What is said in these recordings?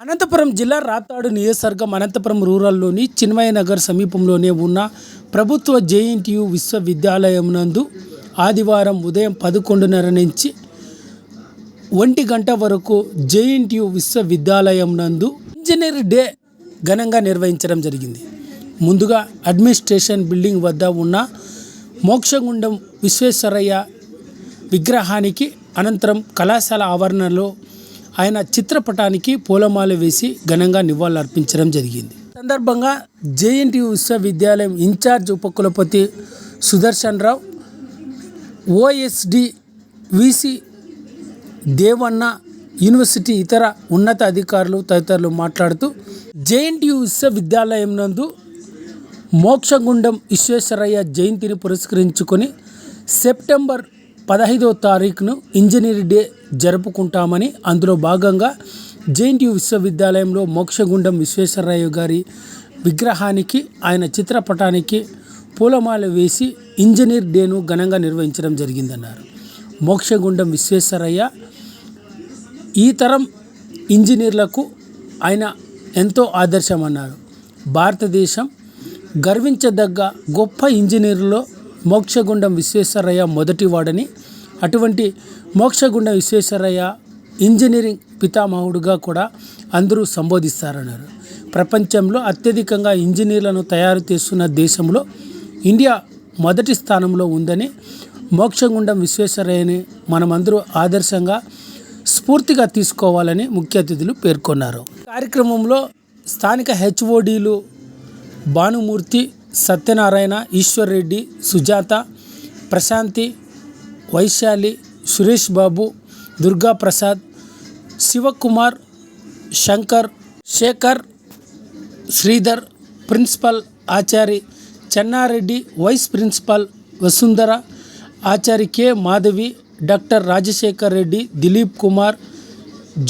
అనంతపురం జిల్లా రాప్తాడు నియోజకవర్గం అనంతపురం రూరల్లోని చిన్మయ నగర్ సమీపంలోనే ఉన్న ప్రభుత్వ జేఎన్టీయు విశ్వవిద్యాలయం నందు ఆదివారం ఉదయం 11:30 నుంచి 1 గంట వరకు జేఎన్టీయు విశ్వవిద్యాలయం నందు ఇంజనీర్ డే ఘనంగా నిర్వహించడం జరిగింది. ముందుగా అడ్మినిస్ట్రేషన్ బిల్డింగ్ వద్ద ఉన్న మోక్షగుండం విశ్వేశ్వరయ్య విగ్రహానికి, అనంతరం కళాశాల ఆవరణలో ఆయన చిత్రపటానికి పూలమాల వేసి ఘనంగా నివాళులర్పించడం జరిగింది. సందర్భంగా జేఎన్టీయు విశ్వవిద్యాలయం ఇన్ఛార్జ్ ఉపకులపతి సుదర్శన్ రావు, ఓఎస్డి విసి దేవన్న, యూనివర్సిటీ ఇతర ఉన్నత అధికారులు తదితరులు మాట్లాడుతూ జేఎన్టీయు విశ్వవిద్యాలయం నందు మోక్షగుండం విశ్వేశ్వరయ్య జయంతిని పురస్కరించుకొని సెప్టెంబర్ 15వ తారీఖును ఇంజనీర్ డే జరుపుకుంటామని, అందులో భాగంగా జేఎన్టీయు విశ్వవిద్యాలయంలో మోక్షగుండం విశ్వేశ్వరయ్య గారి విగ్రహానికి, ఆయన చిత్రపటానికి పూలమాల వేసి ఇంజనీర్ డేను ఘనంగా నిర్వహించడం జరిగిందన్నారు. మోక్షగుండం విశ్వేశ్వరయ్య ఈ తరం ఇంజనీర్లకు ఆయన ఎంతో ఆదర్శమన్నారు. భారతదేశం గర్వించదగ్గ గొప్ప ఇంజనీర్లో మోక్షగుండం విశ్వేశ్వరయ్య మొదటివాడని, అటువంటి మోక్షగుండం విశ్వేశ్వరయ్య ఇంజనీరింగ్ పితామహుడుగా కూడా అందరూ సంబోధిస్తారన్నారు. ప్రపంచంలో అత్యధికంగా ఇంజనీర్లను తయారు చేస్తున్న దేశంలో ఇండియా మొదటి స్థానంలో ఉందని, మోక్షగుండం విశ్వేశ్వరయ్యని మనమందరూ ఆదర్శంగా స్ఫూర్తిగా తీసుకోవాలని ముఖ్య అతిథులు పేర్కొన్నారు. కార్యక్రమంలో స్థానిక హెచ్ఓడీలు Bhanumurthy, Satyanarayana, Eshwar Reddy, Sujatha, Prashanthi, Vaishali, Suresh Babu, Durga Prasad, Shivakumar, Shankar, Shekhar, Sridhar, principal Achari Chennareddy, vice principal Vasundhara, Achari K Madhavi, doctor Rajasekhar Reddy, Dilip Kumar,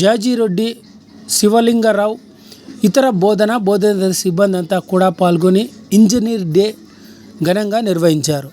Jajireddy, Shivalingarao, ఇతర బోధన సిబ్బంది అంతా కూడా పాల్గొని ఇంజనీర్ డే ఘనంగా నిర్వహించారు.